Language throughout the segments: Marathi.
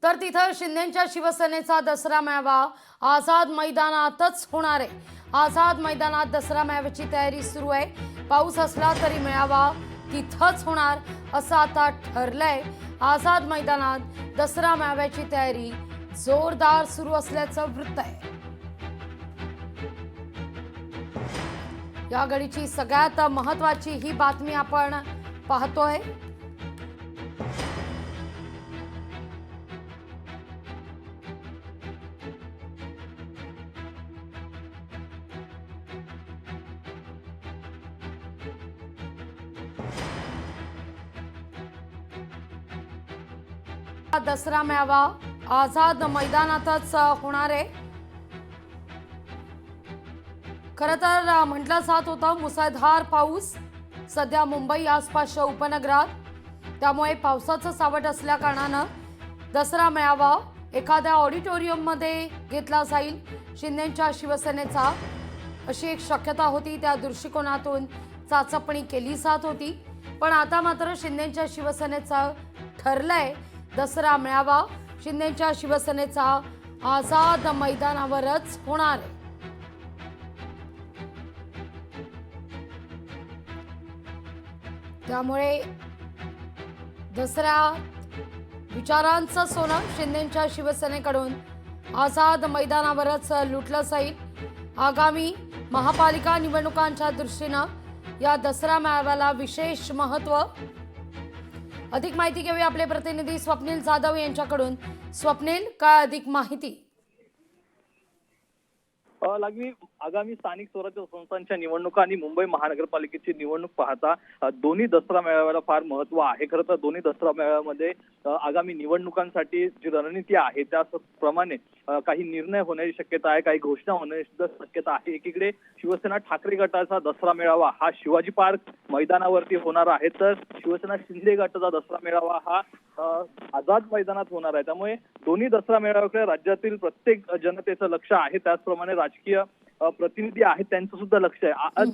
तर तिथं शिंदेच्या शिवसेनेचा दसरा मेळावा आझाद मैदानातच होणार आहे। आझाद मैदानात दसरा मेळाव्याची तयारी सुरू आहे। पाऊस असला तरी मेळावा तिथंच होणार असं आता ठरलंय। आझाद मैदानात दसरा मेळाव्याची तयारी जोरदार सुरू असल्याचं वृत्त आहे। या घडीची सगळ्यात महत्त्वाची ही बातमी आपण पाहतोय। दसरा मेळावा आझाद मैदानातच होणार आहे। खरं तर म्हटलं जात होतं मुसळधार पाऊस सध्या मुंबई आसपासच्या उपनगरात, त्यामुळे पावसाचं सावट असल्या कारणानं दसरा मेळावा एखाद्या ऑडिटोरियममध्ये घेतला जाईल शिंदेच्या शिवसेनेचा, अशी एक शक्यता होती। त्या दृष्टिकोनातून चाचपणी केली जात होती, पण आता मात्र शिंदेच्या शिवसेनेचं ठरलंय दसरा मेळावा शिंदेच्या शिवसेनेचा आझाद मैदानावरच होणार आहे। त्यामुळे दसरा विचारांचं सोनं शिंदेच्या शिवसेनेकडून आझाद मैदानावरच लुटलं जाईल। आगामी महापालिका निवडणुकांच्या दृष्टीनं या दसरा मेळाव्याला विशेष महत्त्व। अधिक माहिती घेऊया आपले प्रतिनिधी स्वप्नील जाधव यांच्याकडून। स्वप्नील, काय अधिक माहिती? आगामी स्थानिक स्वराज्य संस्थांच्या निवडणुका आणि मुंबई महानगरपालिकेची निवडणूक पाहता दोन्ही दसरा मेळाव्याला फार महत्त्व आहे। खरं तर दोन्ही दसरा मेळाव्यामध्ये आगामी निवडणुकांसाठी जी रणनीती आहे त्याप्रमाणे काही निर्णय होण्याची शक्यता आहे, काही घोषणा होण्याची शक्यता आहे। एकीकडे शिवसेना ठाकरे गटाचा दसरा मेळावा हा शिवाजी पार्क मैदानावरती होणार आहे, तर शिवसेना शिंदे गटाचा दसरा मेळावा हा आझाद मैदानात होणार आहे। त्यामुळे दोन्ही दसरा मेळाव्याकडे राज्यातील प्रत्येक जनतेचं लक्ष आहे, त्याचप्रमाणे राजकीय प्रतिनिधी आहेत त्यांचं सुद्धा लक्ष आहे। आज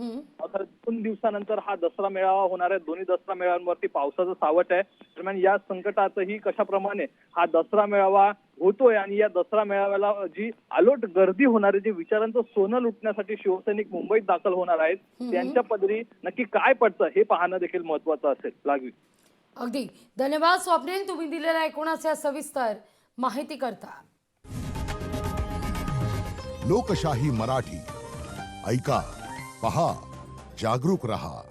2 दिवसानंतर हा दसरा मेळावा होणार आहे। दोन्ही दसरा मेळाव्यांवरती पावसाचं सावट आहे। दरम्यान या संकटातही कशाप्रमाणे हा दसरा मेळावा होतोय आणि या दसरा मेळाव्याला जी आलोट गर्दी होणार आहे, जे विचारांचं सोनं लुटण्यासाठी शिवसैनिक मुंबईत दाखल होणार आहेत, त्यांच्या पदरी नक्की काय पडतं हे पाहणं देखील महत्वाचं असेल। लागवी अगदी धन्यवाद स्वप्नील, तुम्ही दिलेल्या एकूणच या सविस्तर माहिती करता। लोकशाही मराठी ऐका, पहा, जागरूक रहा।